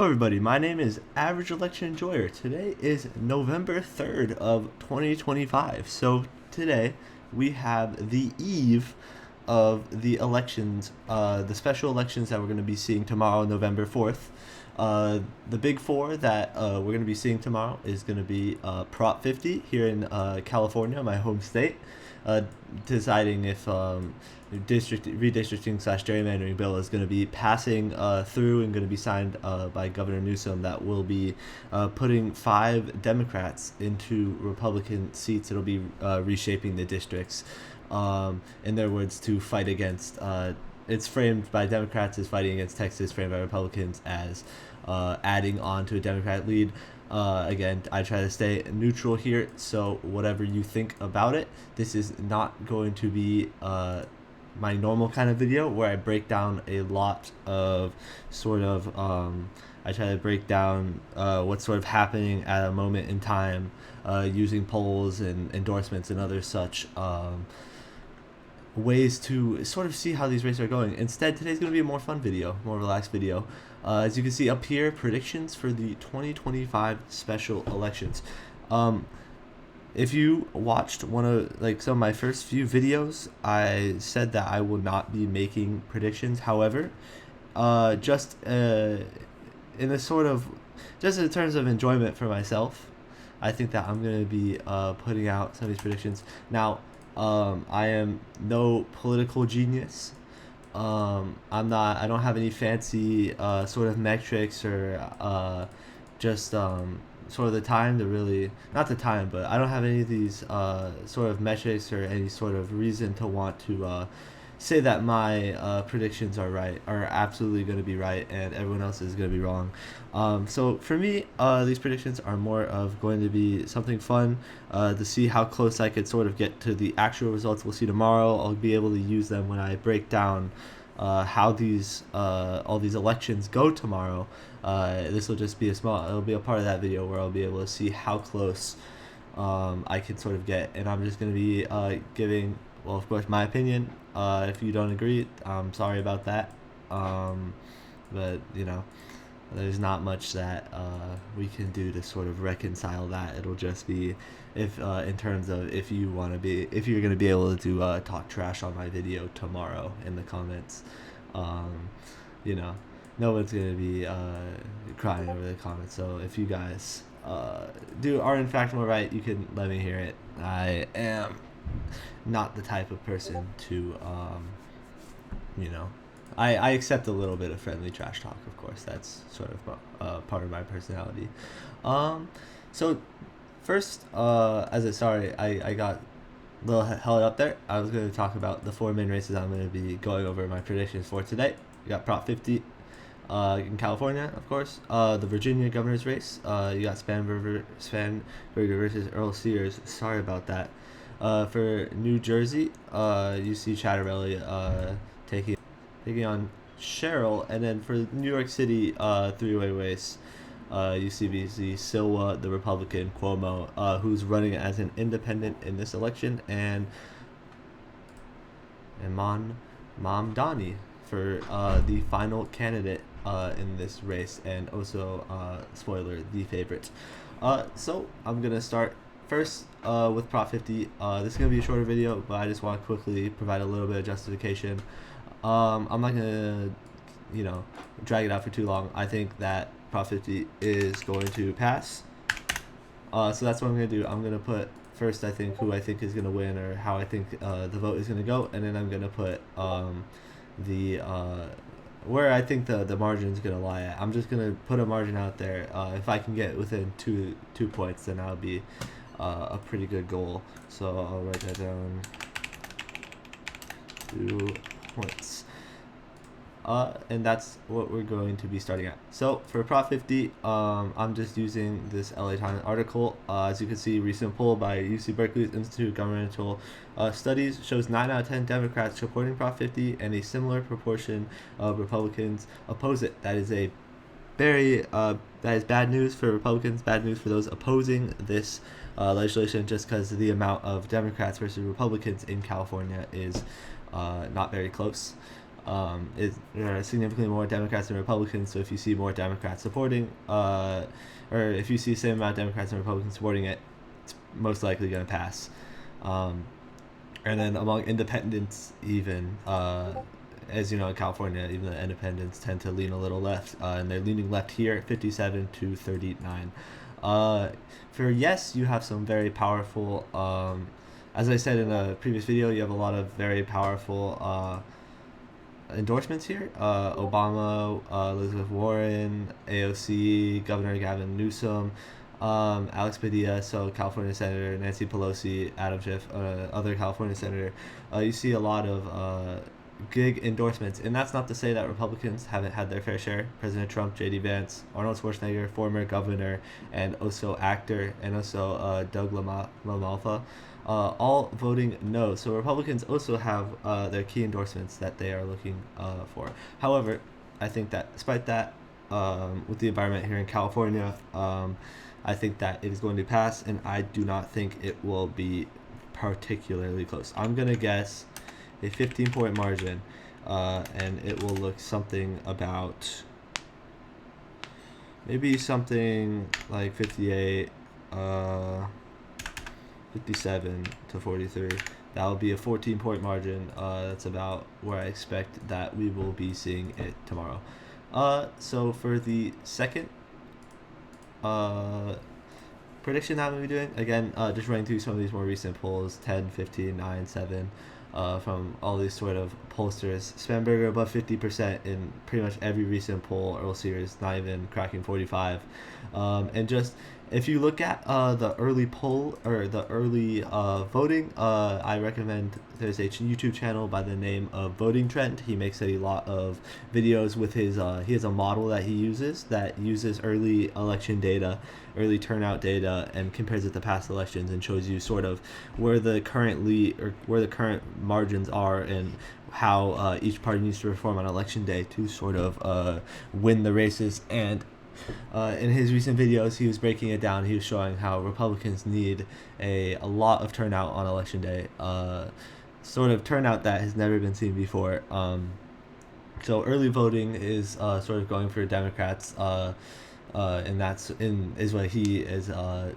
Hello everybody, my name is Average Election Enjoyer. Today is November 3rd of 2025. So today we have the eve of the elections, the special elections that we're going to be seeing tomorrow, November 4th. The big four that we're going to be seeing tomorrow is going to be Prop 50 here in California, my home state, deciding if district redistricting slash gerrymandering bill is going to be passing through and going to be signed by Governor Newsom. That will be putting 5 Democrats into Republican seats. It'll be reshaping the districts. In their words, to fight against. It's framed by Democrats as fighting against Texas, framed by Republicans as adding on to a Democrat lead. Again, I try to stay neutral here, so whatever you think about it, this is not going to be my normal kind of video where I break down a lot of sort of I try to break down what's sort of happening at a moment in time using polls and endorsements and other such ways to sort of see how these races are going. Instead, today's going to be a more fun video, more relaxed video. As you can see up here, predictions for the 2025 special elections. If you watched one of some of my first few videos, I said that I will not be making predictions. However, just in a sort of just in terms of enjoyment for myself, I think that I'm going to be putting out some of these predictions. Now, I am no political genius. I don't have any fancy sort of metrics or just sort of the time to really, not the time, but I don't have any of these sort of metrics or any sort of reason to want to say that my predictions are absolutely going to be right and everyone else is going to be wrong. So for me, these predictions are more of going to be something fun to see how close I could sort of get to the actual results we'll see tomorrow. I'll be able to use them when I break down how these all these elections go tomorrow. This will just be it'll be a part of that video where I'll be able to see how close I can sort of get, and I'm just going to be giving, well, of course, my opinion. If you don't agree, I'm sorry about that. But there's not much that we can do to sort of reconcile that. It'll just be if in terms of if you're going to be able to talk trash on my video tomorrow in the comments. No one's going to be crying over the comments. So if you guys are in fact more right, you can let me hear it. I am not the type of person to I accept a little bit of friendly trash talk, of course. That's sort of part of my personality. So first, I got a little held up there. I was going to talk about the 4 main races I'm going to be going over my predictions for today. We got Prop 50 in California, of course. The Virginia governor's race. You got Spanberger versus Earl Sears. Sorry about that. For New Jersey, you see Chattarelli taking on Cheryl, and then for New York City, 3-way race, you see Silwa, the Republican, Cuomo, who's running as an independent in this election, and Mamdani for the final candidate in this race, and also spoiler, the favorite. So I'm gonna start first with Prop 50. This is going to be a shorter video, but I just want to quickly provide a little bit of justification. I'm not going to, drag it out for too long. I think that Prop 50 is going to pass. So that's what I'm going to do. I'm going to put first, I think, who I think is going to win or how I think the vote is going to go. And then I'm going to put where I think the margin is going to lie at. I'm just going to put a margin out there. If I can get within two points, then I'll be a pretty good goal. So I'll write that down. 2 points. And that's what we're going to be starting at. So for Prop 50, I'm just using this LA Times article. As you can see, recent poll by UC Berkeley's Institute of Governmental Studies shows 9 out of 10 Democrats supporting Prop 50, and a similar proportion of Republicans oppose it. That is bad news for Republicans, bad news for those opposing this legislation, just because the amount of Democrats versus Republicans in California is not very close. There are significantly more Democrats than Republicans. So if you see more Democrats supporting, or if you see the same amount of Democrats and Republicans supporting it, it's most likely going to pass. And then among independents, even as you know, in California, even the independents tend to lean a little left, and they're leaning left here at 57 to 39. For yes, you have some very powerful. As I said in a previous video, you have a lot of very powerful endorsements here. Obama, Elizabeth Warren, AOC, Governor Gavin Newsom, Alex Padilla, so California Senator, Nancy Pelosi, Adam Schiff, other California Senator. You see a lot of big endorsements, and that's not to say that Republicans haven't had their fair share. President Trump, J.D. Vance, Arnold Schwarzenegger, former governor and also actor, and also Doug LaMalfa, all voting no. So Republicans also have their key endorsements that they are looking for. However, I think that despite that, with the environment here in California, I think that it is going to pass, and I do not think it will be particularly close. I'm going to guess a 15-point margin, and it will look something about maybe something like 58, 57 to 43. That will be a 14-point margin. That's about where I expect that we will be seeing it tomorrow. So for the second prediction that I'm going to be doing, again, just running through some of these more recent polls, 10, 15, 9, 7, from all these sort of pollsters. Spanberger above 50% in pretty much every recent poll. Earl Sears not even cracking 45. And just if you look at the early poll or the early voting, I recommend there's a YouTube channel by the name of Voting Trend. He makes a lot of videos with his he has a model that he uses that uses early election data, early turnout data, and compares it to past elections and shows you sort of where the current margins are and how each party needs to perform on election day to sort of win the races. And in his recent videos, he was breaking it down. He was showing how Republicans need a lot of turnout on election day, sort of turnout that has never been seen before. So early voting is sort of going for Democrats, and is what he is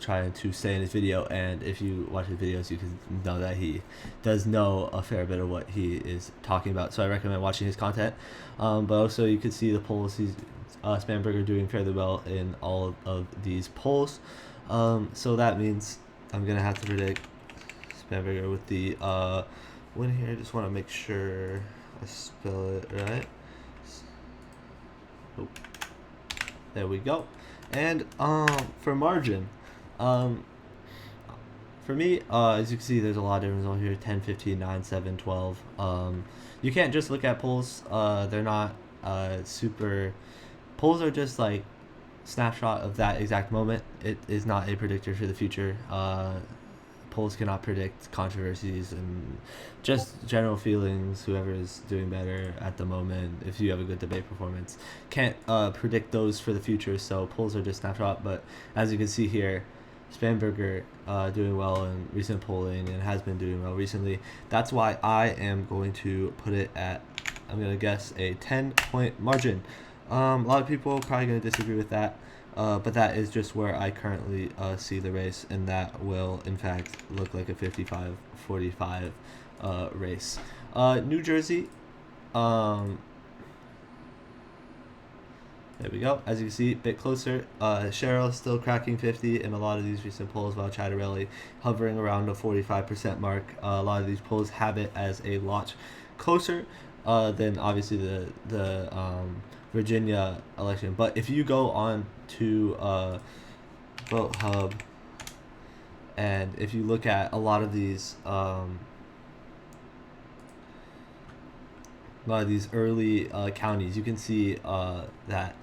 trying to say in his video. And if you watch his videos, you can know that he does know a fair bit of what he is talking about. So I recommend watching his content. But also you could see the polls. Spanberger doing fairly well in all of these polls. So that means I'm going to have to predict Spanberger with the win here. I just want to make sure I spell it right. Oh, there we go. And for margin, for me, as you can see, there's a lot of difference on here. 10, 15, 9, 7, 12. You can't just look at polls. They're not super... Polls are just like snapshot of that exact moment. It is not a predictor for the future. Polls cannot predict controversies and just general feelings. Whoever is doing better at the moment, if you have a good debate performance, can't predict those for the future. So polls are just snapshot. But as you can see here, Spanberger doing well in recent polling and has been doing well recently. That's why I am going to put it at, I'm going to guess, a 10-point margin. A lot of people are probably going to disagree with that, but that is just where I currently see the race, and that will, in fact, look like a 55-45 race. New Jersey, there we go. As you can see, a bit closer. Cheryl still cracking 50 in a lot of these recent polls, while Chattarelli hovering around the 45% mark. A lot of these polls have it as a lot closer than obviously the Virginia election. But if you go on to Vote Hub, and if you look at a lot of these early counties, you can see that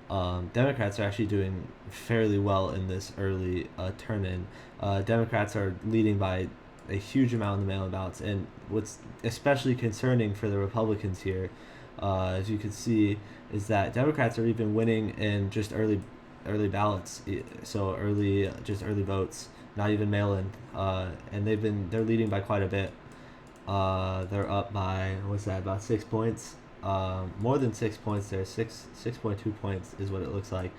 Democrats are actually doing fairly well in this early turn-in. Democrats are leading by a huge amount in the mail-in ballots, and what's especially concerning for the Republicans here, as you can see, is that Democrats are even winning in just early ballots, so early votes, not even mail-in, and they're leading by quite a bit. They're up by, what's that, about 6 points. More than 6 points there. 6.2 points is what it looks like.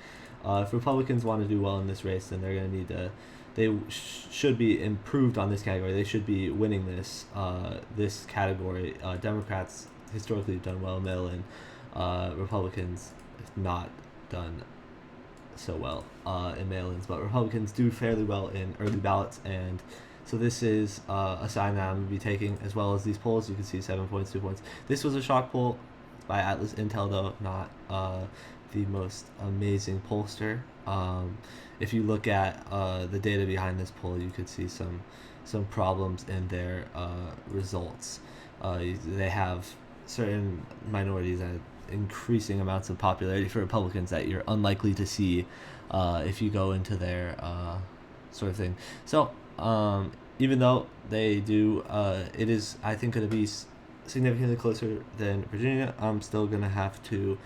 If Republicans want to do well in this race, then they're going to need to. They should be improved on this category. They should be winning this category. Democrats historically have done well in mail-in. Republicans have not done so well in mail-ins, but Republicans do fairly well in early ballots, and so this is a sign that I'm going to be taking, as well as these polls. You can see 7 points, 2 points. This was a shock poll by Atlas Intel, though, not the most amazing pollster. If you look at the data behind this poll, you could see some problems in their results. They have certain minorities that increasing amounts of popularity for Republicans that you're unlikely to see if you go into their sort of thing. So even though they do, it is, I think, going to be significantly closer than Virginia, I'm still going to have to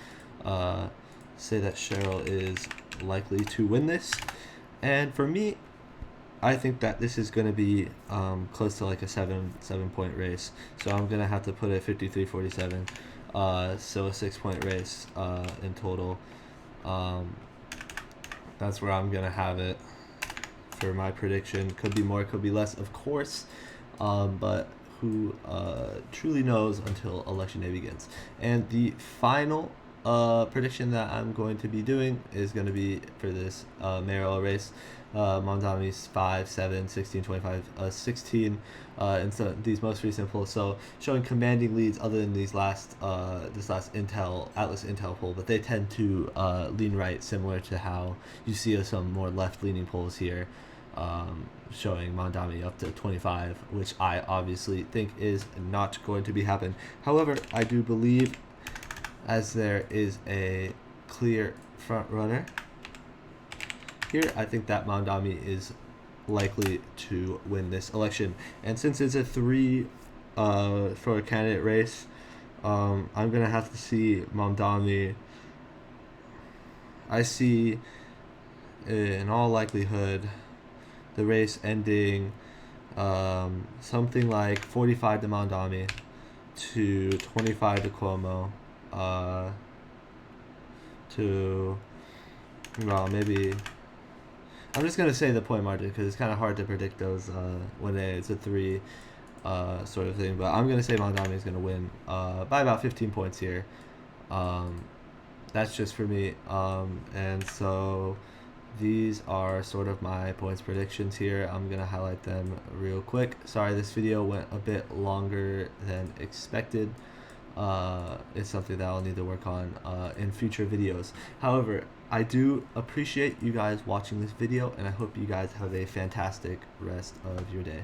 say that Cheryl is likely to win this. And for me, I think that this is going to be close to like a 7 point race. So I'm going to have to put it 53-47. So a 6 point race in total. That's where I'm going to have it for my prediction. Could be more, could be less, of course. But who truly knows until election day begins. And the final prediction that I'm going to be doing is going to be for this mayoral race. Mamdani's 5, 7, 16, 25, 16 in these most recent polls. So showing commanding leads other than these last this last Atlas Intel poll, but they tend to lean right, similar to how you see some more left-leaning polls here, showing Mamdani up to 25, which I obviously think is not going to be happen. However, I do believe, as there is a clear front runner here, I think that Mamdani is likely to win this election. And since it's a 3 for a candidate race, I'm gonna have to see Mamdani. I see, in all likelihood, the race ending something like 45 to Mamdani to 25 to Cuomo, to, well, maybe, I'm just going to say the point margin because it's kind of hard to predict those when it's a 3 sort of thing. But I'm going to say Mamdani is going to win by about 15 points here. That's just for me. And so these are sort of my points predictions here. I'm going to highlight them real quick. Sorry, this video went a bit longer than expected. It's something that I'll need to work on in future videos. However, I do appreciate you guys watching this video, and I hope you guys have a fantastic rest of your day.